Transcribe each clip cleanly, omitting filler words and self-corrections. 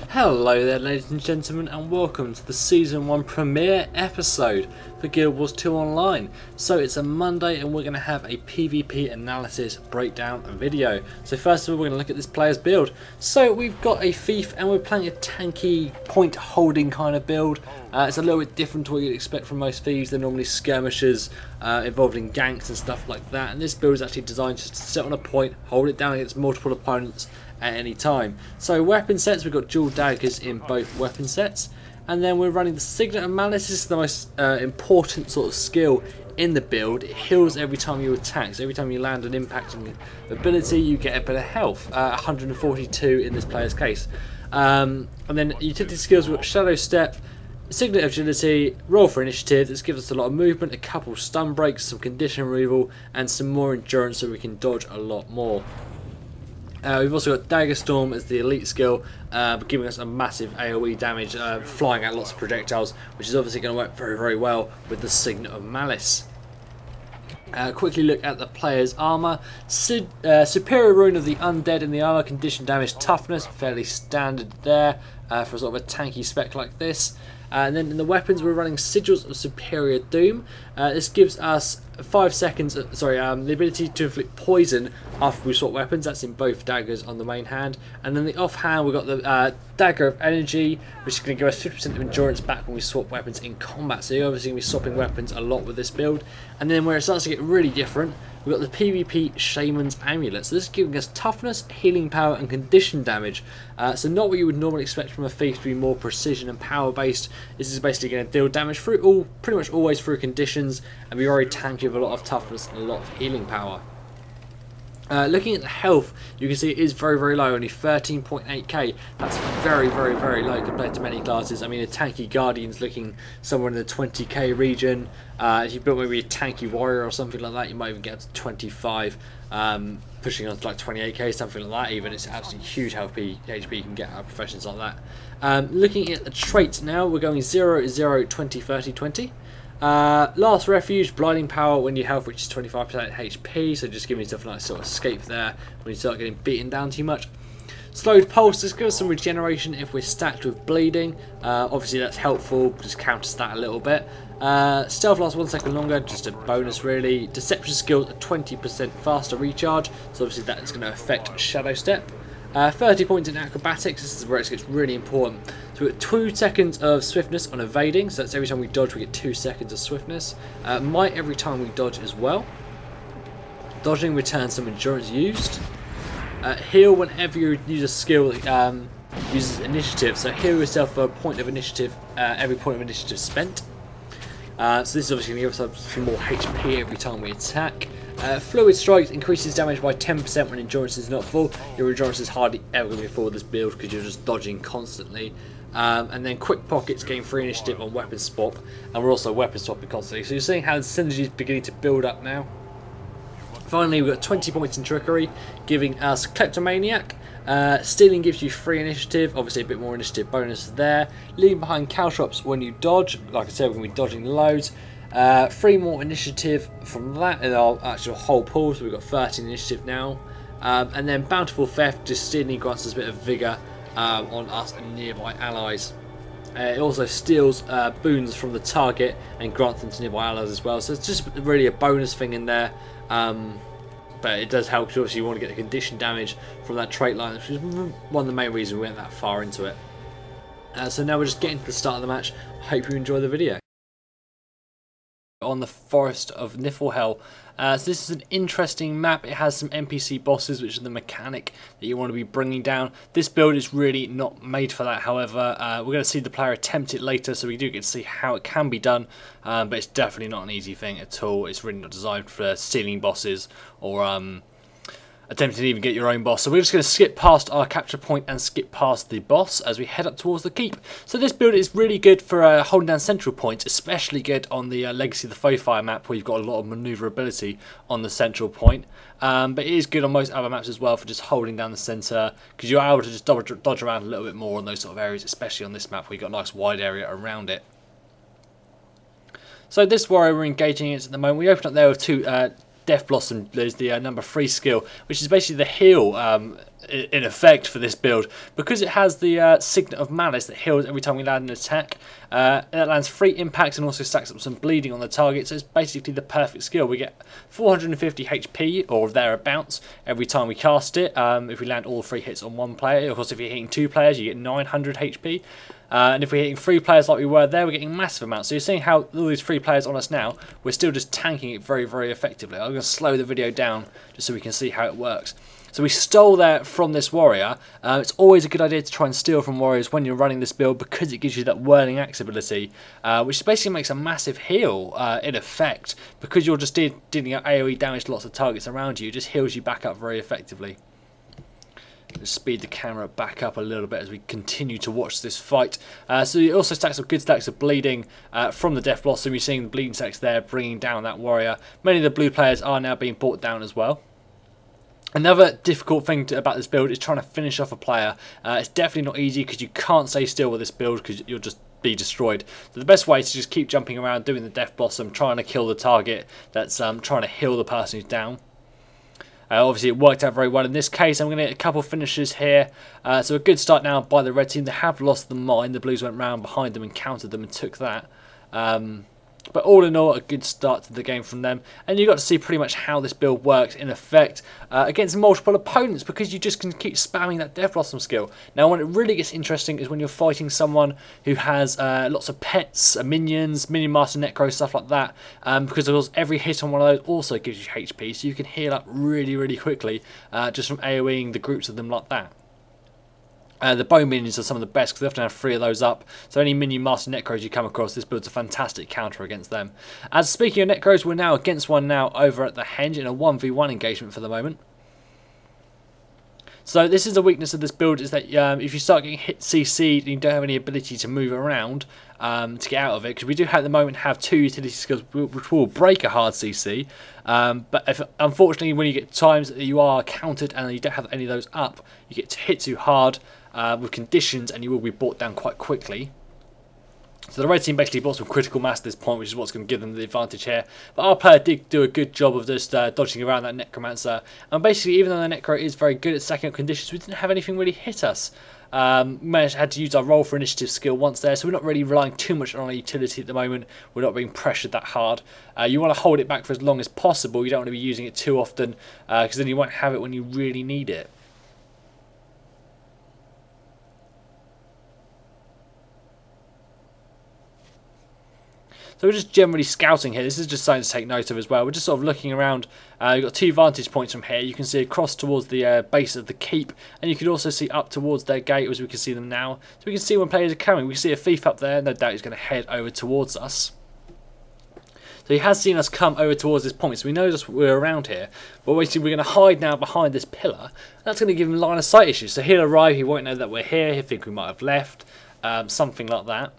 Hello there ladies and gentlemen, and welcome to the Season 1 premiere episode for Guild Wars 2 Online. So it's a Monday and we're going to have a PvP analysis breakdown video. So first of all we're going to look at this player's build. So we've got a thief and we're playing a tanky point holding kind of build. It's a little bit different to what you'd expect from most thieves. They're normally skirmishers involved in ganks and stuff like that, and this build is actually designed just to sit on a point, hold it down against multiple opponents at any time. So weapon sets, we've got dual daggers in both weapon sets, and then we're running the Signet of Malice. This is the most important sort of skill in the build. It heals every time you attack, so every time you land an impacting ability you get a bit of health, 142 in this player's case. And then utility skills, we've got Shadow Step, Signet of Agility, Roll for Initiative. This gives us a lot of movement, a couple stun breaks, some condition removal, and some more endurance so we can dodge a lot more. We've also got Dagger Storm as the elite skill, giving us a massive AoE damage, flying out lots of projectiles, which is obviously going to work very, very well with the Signet of Malice. Quickly look at the player's armour. Superior Rune of the Undead in the armour, condition damage, toughness, fairly standard there for sort of a tanky spec like this. And then in the weapons we're running Sigils of Superior Doom. This gives us 5 seconds, the ability to inflict poison after we swap weapons. That's in both daggers on the main hand. And then the offhand we've got the Dagger of Energy, which is going to give us 50% of endurance back when we swap weapons in combat. So you're obviously going to be swapping weapons a lot with this build. And then where it starts to get really different, we've got the PvP Shaman's Amulet. So this is giving us toughness, healing power and condition damage. So not what you would normally expect from a thief to be more precision and power based. This is basically going to deal damage through pretty much always through conditions and be very tanky with a lot of toughness and a lot of healing power. Looking at the health, you can see it is very, very low, only 13.8k. That's very, very, very low compared to many classes. I mean, a tanky Guardian's looking somewhere in the 20k region. If you built maybe a tanky Warrior or something like that, you might even get up to 25, pushing on to like 28k, something like that even. It's absolutely huge HP you can get out of professions like that. Looking at the traits now, we're going 0, 0, 20, 30, 20. Last Refuge, Blinding Power when you health reaches 25% HP, so just giving yourself a nice sort of escape there when you start getting beaten down too much. Slowed Pulse, this gives us some regeneration if we're stacked with bleeding. Obviously that's helpful, just counters that a little bit. Stealth lasts 1 second longer, just a bonus really. Deception skills, a 20% faster recharge, so obviously that is going to affect Shadow Step. 30 points in Acrobatics, this is where it gets really important. So we've got 2 seconds of Swiftness on evading, so that's every time we dodge we get 2 seconds of Swiftness. Might every time we dodge as well. Dodging returns some endurance used. Heal whenever you use a skill that uses initiative, so heal yourself for a point of initiative, every point of initiative spent. So this is obviously going to give us some more HP every time we attack. Fluid Strikes increases damage by 10% when endurance is not full. Your endurance is hardly ever going to be full with this build because you're just dodging constantly. And then Quick Pockets gain free initiative on weapon swap, and we're also weapon swapping constantly. So you're seeing how the synergy is beginning to build up now. Finally, we've got 20 points in Trickery, giving us Kleptomaniac. Stealing gives you free initiative, obviously a bit more initiative bonus there. Leaving behind Caltrops when you dodge, like I said, we're going to be dodging loads. 3 more initiative from that in our actual whole pool, so we've got 13 initiative now. And then Bountiful Theft, just stealing grants us a bit of vigour on us and nearby allies. It also steals boons from the target and grants them to nearby allies as well, so it's just really a bonus thing in there. But it does help, obviously you want to get the condition damage from that trait line, which is one of the main reasons we went that far into it. So now we're just getting to the start of the match. Hope you enjoy the video. On the Forest of Niflhel. So this is an interesting map. It has some NPC bosses, which are the mechanic that you want to be bringing down. This build is really not made for that, however. We're going to see the player attempt it later, so we do get to see how it can be done, but it's definitely not an easy thing at all. It's really not designed for stealing bosses or attempting to even get your own boss. So we're just going to skip past our capture point and skip past the boss as we head up towards the keep. So this build is really good for holding down central points, especially good on the Legacy of the Foefire map where you've got a lot of manoeuvrability on the central point. But it is good on most other maps as well for just holding down the centre, because you're able to just dodge around a little bit more on those sort of areas, especially on this map where you've got a nice wide area around it. So this warrior we're engaging against at the moment, we open up there with Death Blossom. There's the number 3 skill, which is basically the heal in effect for this build, because it has the Signet of Malice that heals every time we land an attack. That lands 3 impacts and also stacks up some bleeding on the target, so it's basically the perfect skill. We get 450 HP or thereabouts every time we cast it, if we land all 3 hits on 1 player. Of course, if you're hitting 2 players, you get 900 HP. And if we're hitting 3 players like we were there, we're getting massive amounts. So you're seeing how all these 3 players on us now, we're still just tanking it very, very effectively. I'm going to slow the video down just so we can see how it works. So we stole that from this warrior. It's always a good idea to try and steal from warriors when you're running this build, because it gives you that whirling axe ability, which basically makes a massive heal in effect, because you're just dealing out AoE damage to lots of targets around you. It just heals you back up very effectively. Let's speed the camera back up a little bit as we continue to watch this fight. So it also stacks up good stacks of bleeding from the Death Blossom. You're seeing the bleeding stacks there bringing down that warrior. Many of the blue players are now being brought down as well. Another difficult thing about this build is trying to finish off a player. It's definitely not easy, because you can't stay still with this build, because you'll just be destroyed. So the best way is to just keep jumping around, doing the Death Blossom, trying to kill the target that's trying to heal the person who's down. Obviously it worked out very well in this case. I'm going to get a couple finishes here. So a good start now by the red team. They have lost the mine. The blues went round behind them and countered them and took that. But all in all, a good start to the game from them. And you got to see pretty much how this build works in effect against multiple opponents, because you just can keep spamming that Death Blossom skill. Now, when it really gets interesting is when you're fighting someone who has lots of pets, minions, Minion Master Necro, stuff like that. Because of course, every hit on one of those also gives you HP, so you can heal up really, really quickly just from AoEing the groups of them like that. The bone minions are some of the best, because they often have 3 of those up. So any minion master necros you come across, this build's a fantastic counter against them. As speaking of necros, we're now against one now over at the Henge in a 1v1 engagement for the moment. So this is the weakness of this build, is that if you start getting hit CC'd and you don't have any ability to move around to get out of it, because we do at the moment have 2 utility skills which will break a hard CC, but unfortunately when you get times that you are countered and you don't have any of those up, you get hit too hard with conditions and you will be brought down quite quickly. So the red team basically bought some critical mass at this point, which is what's going to give them the advantage here. But our player did do a good job of just dodging around that Necromancer. And basically, even though the Necro is very good at stacking up conditions, we didn't have anything really hit us. Had to use our roll for initiative skill once there, so we're not really relying too much on our utility at the moment. We're not being pressured that hard. You want to hold it back for as long as possible. You don't want to be using it too often, because then you won't have it when you really need it. So we're just generally scouting here. This is just something to take note of as well. We're just sort of looking around. You've got 2 vantage points from here. You can see across towards the base of the keep, and you can also see up towards their gate, as we can see them now. So we can see when players are coming. We can see a thief up there. No doubt he's going to head over towards us. So he has seen us come over towards this point, so we know we're around here. But basically we're going to hide now behind this pillar. That's going to give him line of sight issues. So he'll arrive, he won't know that we're here, he'll think we might have left, something like that.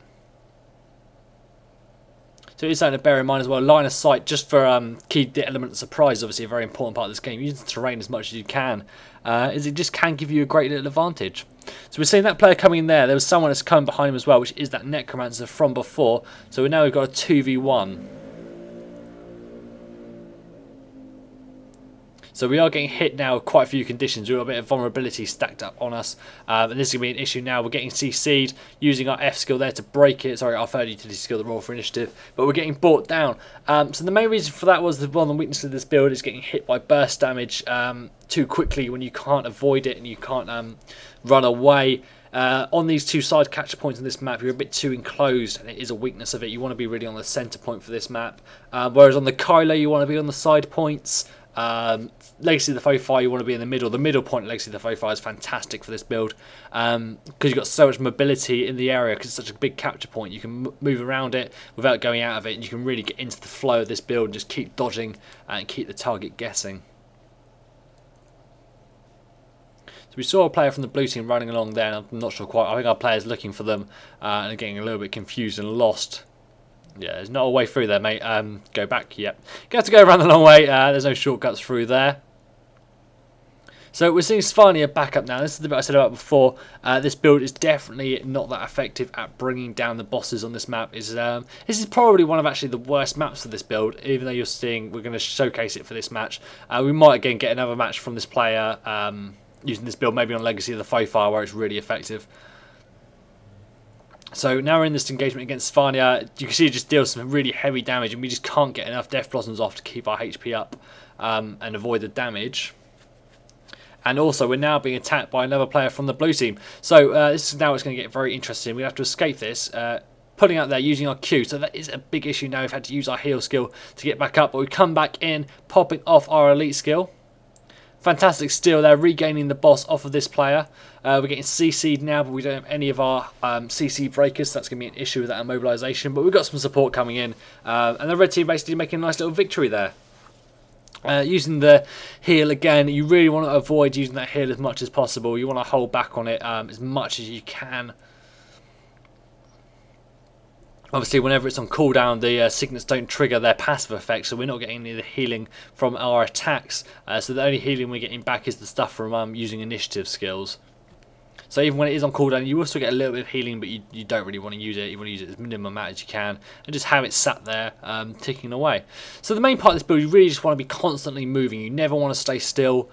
So it's something to bear in mind as well. Line of sight, just for key the element of surprise, obviously a very important part of this game. Use the terrain as much as you can, as it just can give you a great little advantage. So we're seeing that player coming in there. There was someone that's coming behind him as well, which is that Necromancer from before. So now we've got a 2v1. So we are getting hit now with quite a few conditions. We've got a bit of vulnerability stacked up on us. And this is going to be an issue now. We're getting CC'd, using our F skill there to break it. Sorry, our third utility skill, the roll for initiative. But we're getting brought down. So the main reason for that was one of the weaknesses of this build is getting hit by burst damage too quickly when you can't avoid it and you can't run away. On these 2 side capture points on this map, you're a bit too enclosed, and it is a weakness of it. You want to be really on the centre point for this map. Whereas on the Kylo, you want to be on the side points. Legacy of the Foe-Fire, you want to be in the middle. The middle point of Legacy of the Foe-Fire is fantastic for this build, because you've got so much mobility in the area, because it's such a big capture point. You can move around it without going out of it, and you can really get into the flow of this build and just keep dodging and keep the target guessing. So we saw a player from the blue team running along there, and I'm not sure quite. I think our player's looking for them and getting a little bit confused and lost. Yeah, there's not a way through there, mate. Go back, yep. You have to go around the long way. There's no shortcuts through there. So we're seeing Svanir back up now. This is the bit I said about before. This build is definitely not that effective at bringing down the bosses on this map. This is probably one of actually the worst maps for this build, even though you're seeing we're going to showcase it for this match. We might again get another match from this player using this build, maybe on Legacy of the Fire where it's really effective. So now we're in this engagement against Svanir. You can see it just deals some really heavy damage, and we just can't get enough Death Blossoms off to keep our HP up and avoid the damage. And also, we're now being attacked by another player from the blue team. So this is now it's going to get very interesting. We have to escape this, putting out there using our Q. So that is a big issue now. We've had to use our heal skill to get back up. But we come back in, popping off our elite skill. Fantastic steal there, regaining the boss off of this player. We're getting CC'd now, but we don't have any of our CC breakers, so that's going to be an issue with that immobilization. But we've got some support coming in. And the red team basically making a nice little victory there. Using the heal again, you really want to avoid using that heal as much as possible. You want to hold back on it as much as you can. Obviously, whenever it's on cooldown, the signets don't trigger their passive effect, so we're not getting any of the healing from our attacks. So the only healing we're getting back is the stuff from using initiative skills. So even when it is on cooldown, you also get a little bit of healing, but you don't really want to use it. You want to use it as minimum amount as you can, and just have it sat there ticking away. So the main part of this build, you really just want to be constantly moving. You never want to stay still.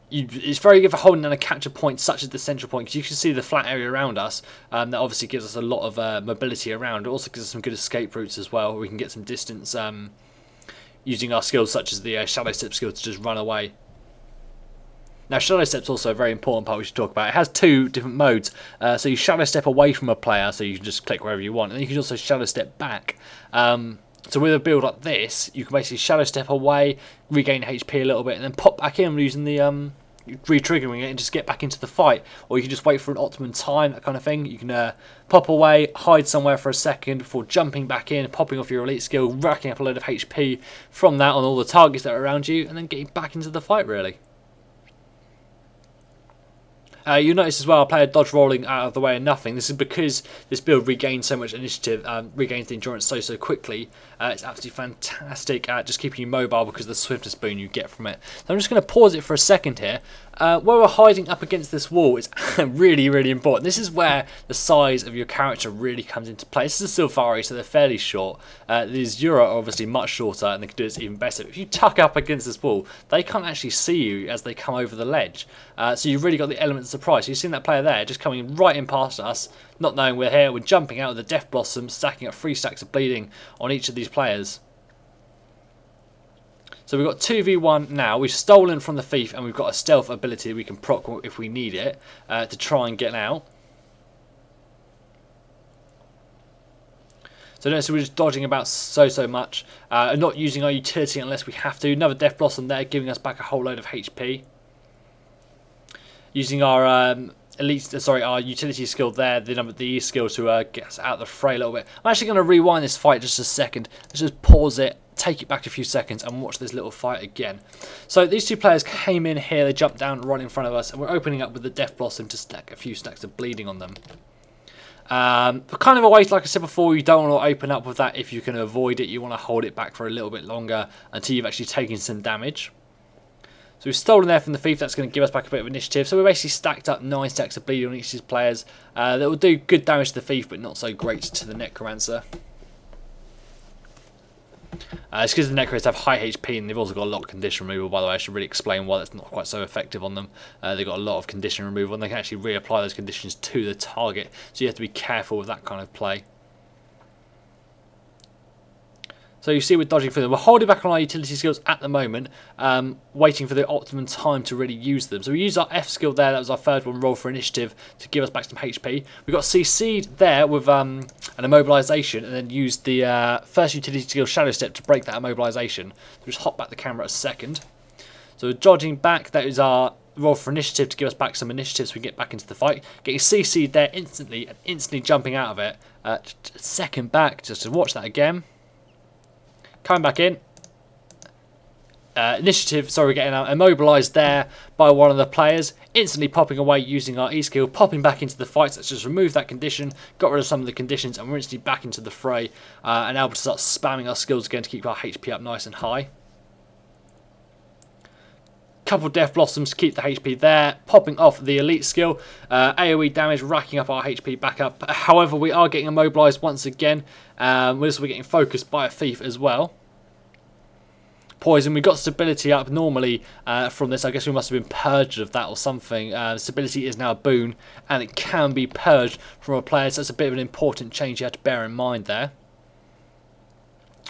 It's very good for holding down a capture point such as the central point, because you can see the flat area around us. That obviously gives us a lot of mobility around. It also gives us some good escape routes as well, where we can get some distance using our skills such as the Shadow Step skill to just run away. Now, Shadow Step's also a very important part we should talk about. It has two different modes. So you Shadow Step away from a player, so you can just click wherever you want. And then you can also Shadow Step back. So with a build like this, you can basically Shadow Step away, regain HP a little bit, and then pop back in using the re-triggering it and just get back into the fight. Or you can just wait for an optimum time, that kind of thing. You can pop away, hide somewhere for a second before jumping back in, popping off your elite skill, racking up a load of HP from that on all the targets that are around you, and then getting back into the fight, really. You'll notice as well our player dodge rolling out of the way and nothing. This is because this build regains so much initiative, regains the endurance so quickly. It's absolutely fantastic at just keeping you mobile because of the swiftness boon you get from it. So I'm just going to pause it for a second here. Where we're hiding up against this wall is really important. This is where the size of your character really comes into play. This is a Sylvari, so they're fairly short. These Yura are obviously much shorter, and they can do this even better. If you tuck up against this wall, they can't actually see you as they come over the ledge. So you've really got the element of surprise. You've seen that player there just coming right in past us, not knowing we're here. We're jumping out of the Death Blossom, stacking up 3 stacks of bleeding on each of these players. So we've got 2v1 now. We've stolen from the thief, and we've got a stealth ability we can proc if we need it to try and get out. So notice we're just dodging about so much, and not using our utility unless we have to. Another Death Blossom there, giving us back a whole load of HP. Using our our utility skill there, the E skill to get us out of the fray a little bit. I'm actually going to rewind this fight just a second. Let's just pause it, take it back a few seconds, and watch this little fight again. So these two players came in here, they jumped down right in front of us, and we're opening up with the Death Blossom to stack a few stacks of bleeding on them. But kind of a waste, like I said before, you don't want to open up with that if you can avoid it. You want to hold it back for a little bit longer until you've actually taken some damage. So we've stolen there from the thief. That's going to give us back a bit of initiative. So we basically stacked up 9 stacks of bleeding on each of these players. That will do good damage to the thief, but not so great to the necromancer. It's because the necros have high HP, and they've also got a lot of condition removal. By the way, I should really explain why that's not quite so effective on them. They've got a lot of condition removal, and they can actually reapply those conditions to the target. So you have to be careful with that kind of play. So you see we're dodging through them. We're holding back on our utility skills at the moment, waiting for the optimum time to really use them. So we use our F skill there, that was our third one, roll for initiative, to give us back some HP. We got CC'd there with an immobilization, and then used the first utility skill, Shadow Step, to break that immobilization. So just hop back the camera a second. So we're dodging back, that is our roll for initiative to give us back some initiative so we can get back into the fight. Getting CC'd there instantly, and instantly jumping out of it. Just a second back, just to watch that again. Coming back in. Initiative, sorry, we're getting immobilised there by one of the players. Instantly popping away using our E skill, popping back into the fight. So let's just remove that condition, got rid of some of the conditions, and we're instantly back into the fray and able to start spamming our skills again to keep our HP up nice and high. Couple Death Blossoms to keep the HP there, popping off the elite skill, AoE damage, racking up our HP back up. However, we are getting immobilized once again. We're also getting focused by a thief as well. Poison, we got stability up normally from this. I guess we must have been purged of that or something. Stability is now a boon, and it can be purged from a player, so that's a bit of an important change you have to bear in mind there.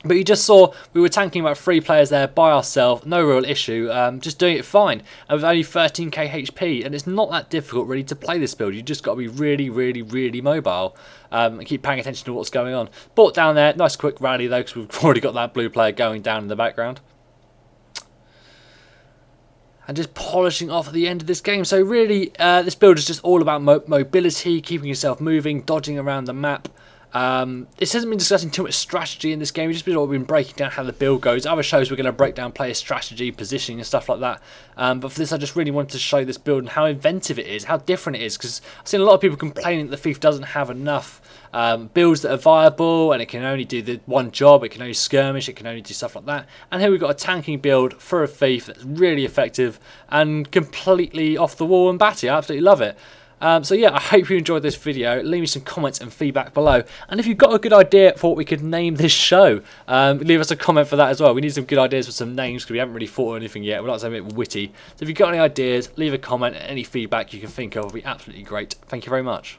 But you just saw we were tanking about 3 players there by ourselves, no real issue, just doing it fine, and with only 13k HP, and it's not that difficult really to play this build. You just got to be really mobile and keep paying attention to what's going on. Bought down there, nice quick rally though, because we've already got that blue player going down in the background. And just polishing off at the end of this game. So really, this build is just all about mobility, keeping yourself moving, dodging around the map. This hasn't been discussing too much strategy in this game. We've just been breaking down how the build goes. Other shows we're going to break down player strategy, positioning and stuff like that. But for this I just really wanted to show this build and how inventive it is, how different it is. Because I've seen a lot of people complaining that the Thief doesn't have enough builds that are viable, and it can only do the one job, it can only skirmish, it can only do stuff like that. And here we've got a tanking build for a Thief that's really effective and completely off the wall and batty. I absolutely love it. So yeah, I hope you enjoyed this video. Leave me some comments and feedback below, and if you've got a good idea for what we could name this show, leave us a comment for that as well. We need some good ideas for some names because we haven't really thought of anything yet. We're not something a bit witty, so if you've got any ideas, leave a comment. Any feedback you can think of will be absolutely great. Thank you very much.